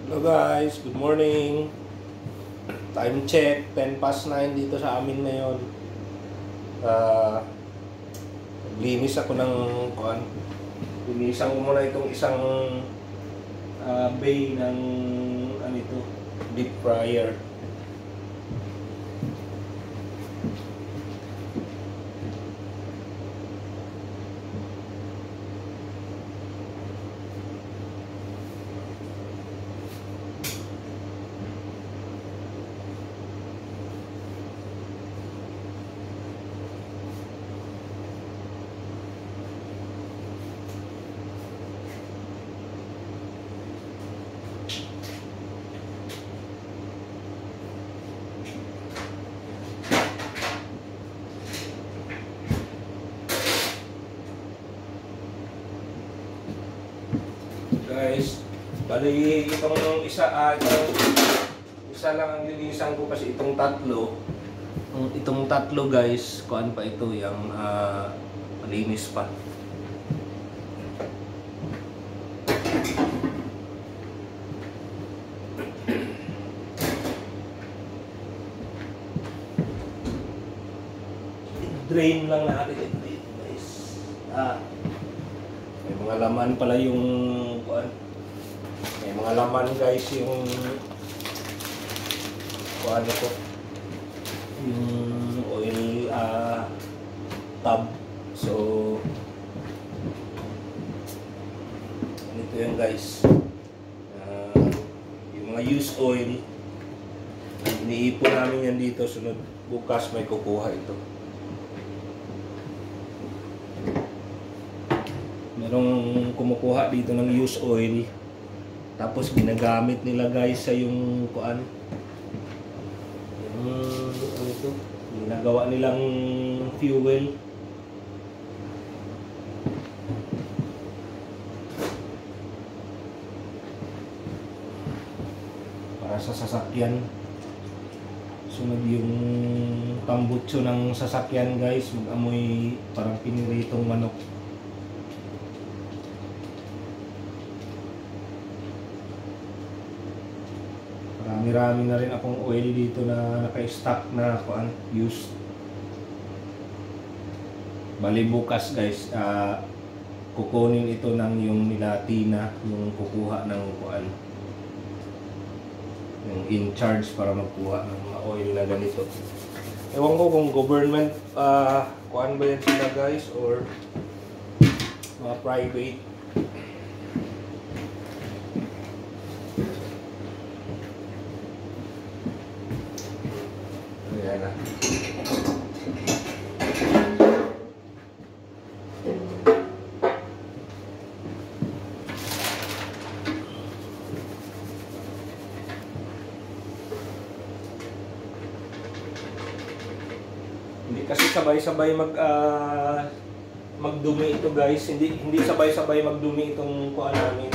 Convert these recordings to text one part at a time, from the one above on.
Hello guys, good morning. Time check, 10 past 9 dito sa amin ngayon. Naglinis ako ng kuan. Linisan ko muna itong isang bay ng ano ito, deep fryer. Guys, bali itong isa lang ang linisan ko kasi itong tatlo guys, kuan pa ito yung malinis pa. Drain lang natin ito dito guys. May mga laman pala yung kuan. May mga laman guys yung kuan ito. Yung oil tub. So ganito yan guys. Yung mga used oil iniipon namin yan dito. Sunod bukas may kukuha ito. Merong kumukuha dito ng used oil. Tapos ginagamit nila guys sa yung kuan. Yung ano ito? Ginagawa nilang fuel. Para sa sasakyan. Sunod yung tambutso ng sasakyan guys. Mag-amoy parang piniritong manok. Marami na rin akong oil dito na naka-stock na kuan, used. Bali bukas guys, kukunin ito ng yung nilatina, yung kukuha ng kuan. Yung in charge para magkuha ng mga oil na ganito. Ewan ko kung government kuan ba yan sila guys or mga private. Ayan na. Hindi kasi sabay-sabay magdumi ito guys. Hindi sabay-sabay magdumi itong kuan namin.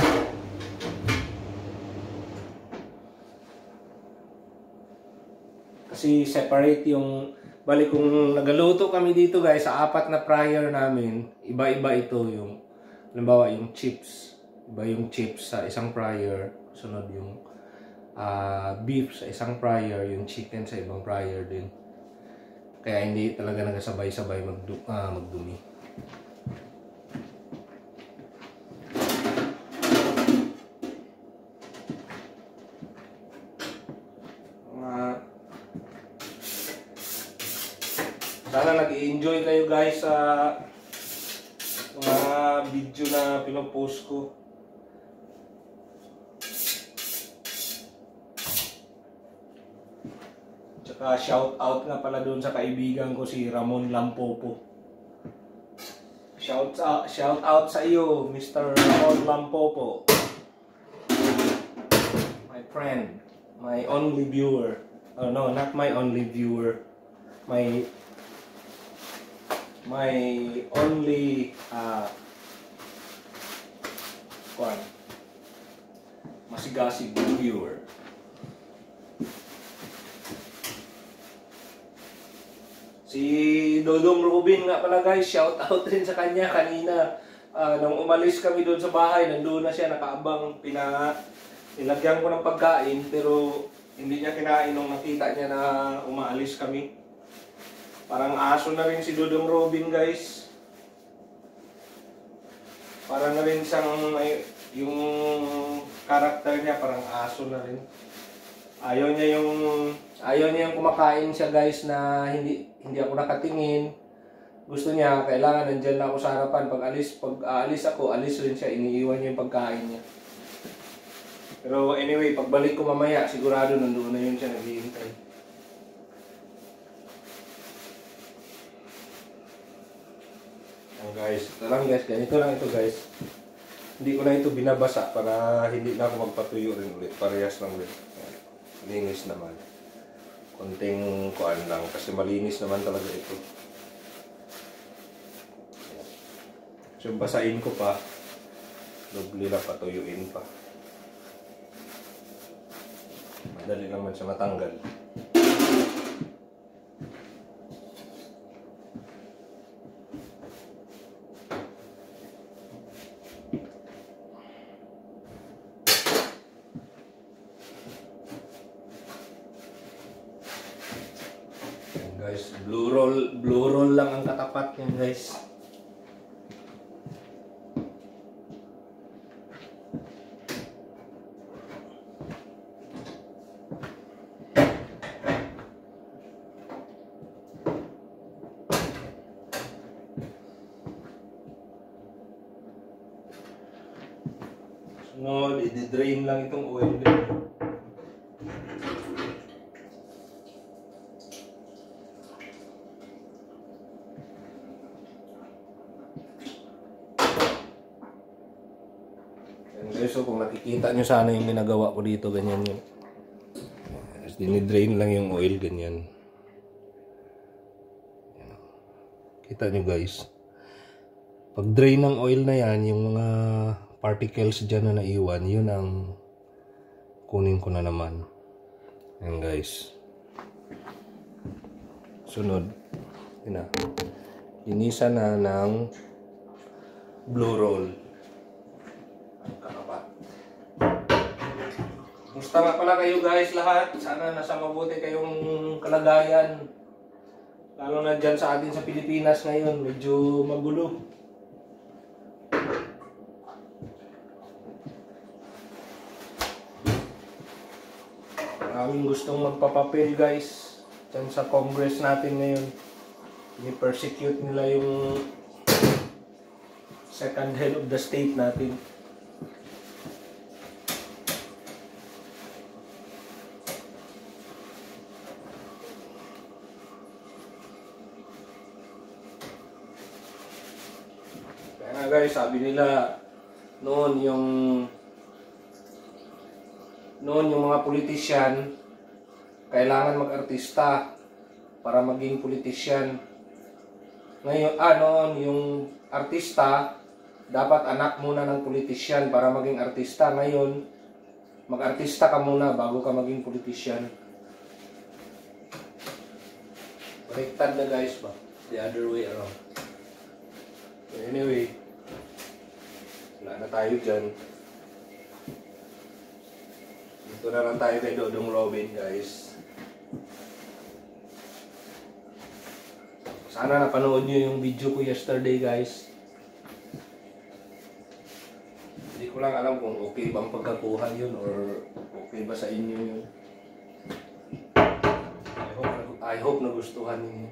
Kasi separate yung balik kung nagaluto kami dito guys sa apat na fryer namin, iba-iba ito yung halimbawa yung chips, iba yung chips sa isang fryer, sunod yung beef sa isang fryer, yung chicken sa ibang fryer din. Kaya hindi talaga nagasabay-sabay magdumi. Sana nag-i-enjoy kayo guys sa mga video na pinopost ko. Tsaka shout out nga pala doon sa kaibigan ko si Ramon Lampopo. Shout out sa iyo, Mr. Ramon Lampopo. My friend, my only viewer. Oh no, not my only viewer. My only masigasig viewer. Si Dodong Rubin nga pala guys, shout out rin sa kanya kanina. Nung umalis kami doon sa bahay, nandoon na siya nakaabang, Nilagyan ko ng pagkain pero hindi niya kinain nung nakita niya na umaalis kami. Parang aso na rin si Dudong Robin, guys. Parang na rin siyang yung karakter niya parang aso na rin. Ayaw niya yung kumakain siya, guys, na hindi ako nakatingin. Gusto niya kailangan nandiyan lang ako sa harapan. Pag aalis ako, alis rin siya, iniiwan niya yung pagkain niya. Pero anyway, pagbalik ko mamaya, sigurado nandoon na yun siya naghihintay. Ayan guys, ito lang guys, ganito lang ito guys. Hindi ko na ito binabasa para hindi na ako magpatuyo rin ulit. Parehas lang ulit. Linis naman. Konting kuan lang kasi malinis naman talaga ito. So basahin ko pa. Doble lang patuyuin pa. Madali naman siya matanggal. Guys, blue roll lang ang katapat niyan, guys. Sunod, i-drain lang itong oil. So kung nakikita nyo sana yung ginagawa ko dito, ganyan yun. Dinidrain lang yung oil, ganyan. Kita nyo guys. Pag drain ng oil na yan, yung mga particles dyan na naiwan, yun ang kunin ko na naman. Ayan guys. Sunod. Yun na. Inisa na ng blue roll. Musta nga pala kayo guys lahat? Sana nasa mabuti kayong kalagayan. Lalo na dyan sa atin sa Pilipinas ngayon, medyo magulo. Maraming gustong magpapapel guys dyan sa Congress natin ngayon. Ni-persecute nila yung second head of the state natin. Guys, sabi nila noon yung mga politician kailangan mag-artista para maging politician. Ngayon, noon yung artista dapat anak muna ng politician para maging artista. Ngayon, mag-artista ka muna bago ka maging politician. Baliktad na guys ba? The other way around. Anyway, wala na tayo dyan. Dito na lang tayo kay Dodong Robin guys. Sana napanood nyo yung video ko yesterday guys. Hindi ko lang alam kung okay bang pagkakuha yun or okay ba sa inyo yun. I hope nagustuhan niyo.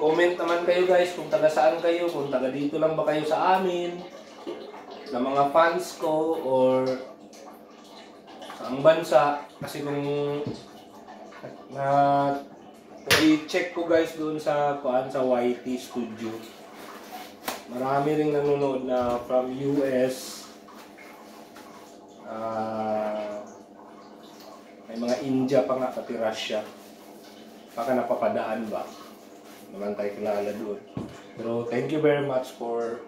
Comment naman kayo guys kung taga saan kayo, kung taga dito lang ba kayo sa amin, na mga fans ko, or saang bansa. Kasi kung i-check ko guys doon sa YT Studio, marami ring nanonood na from US, may mga India pa nga, pati Russia. Baka napapadaan ba? Naman tayo kilala doon. Pero thank you very much for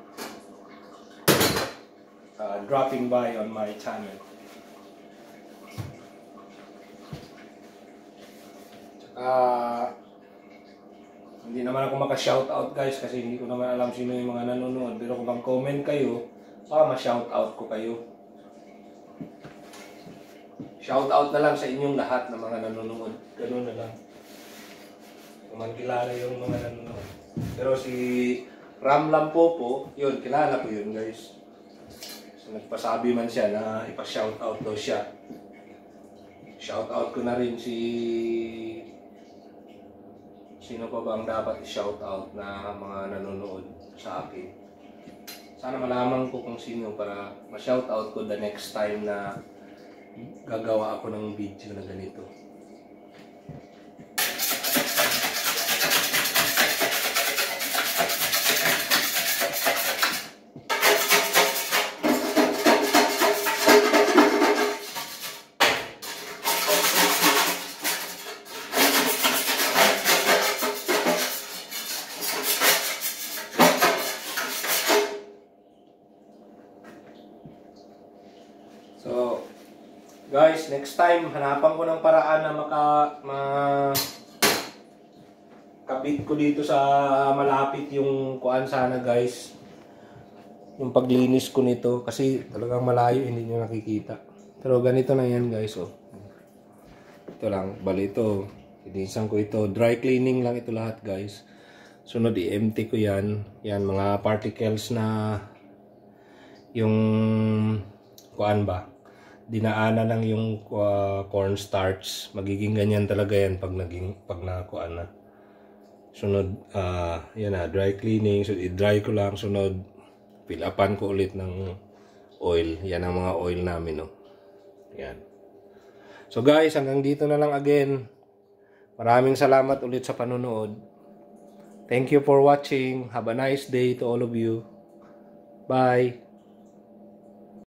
dropping by on my channel. Hindi naman ako maka-shoutout guys kasi hindi ko naman alam sino yung mga nanonood. Pero kung mag-comment kayo, baka ma-shoutout ko kayo. Shoutout na lang sa inyong lahat ng mga nanonood. Ganun na lang. Kung man kilala yung mga nanonood. Pero si Ram Lampopo, yun, kilala ko yun guys. So nagpasabi man siya na ipa-shoutout daw siya. Shoutout ko na rin si... Sino pa ba ang dapat i-shoutout na mga nanonood sa akin? Sana malaman ko kung sino para ma-shoutout ko the next time na gagawa ako ng video na ganito. So, guys, next time, hanapan ko ng paraan na kabit ko dito sa malapit yung kuan sana guys. Yung paglinis ko nito. Kasi talagang malayo, hindi nyo nakikita. Pero ganito na yan guys, oh. Ito lang, bali ito. Linisan ko ito. Dry cleaning lang ito lahat guys. Sunod, i-empty ko yan. Yan, mga particles na yung kuan ba? Dinaanan lang yung cornstarch. Magiging ganyan talaga yan pag nakuan na. Sunod, yan na, dry cleaning. So, i-dry ko lang. Sunod, fill upan ko ulit ng oil. Yan ang mga oil namin, no. Yan. So guys, hanggang dito na lang again. Maraming salamat ulit sa panonood. Thank you for watching. Have a nice day to all of you. Bye.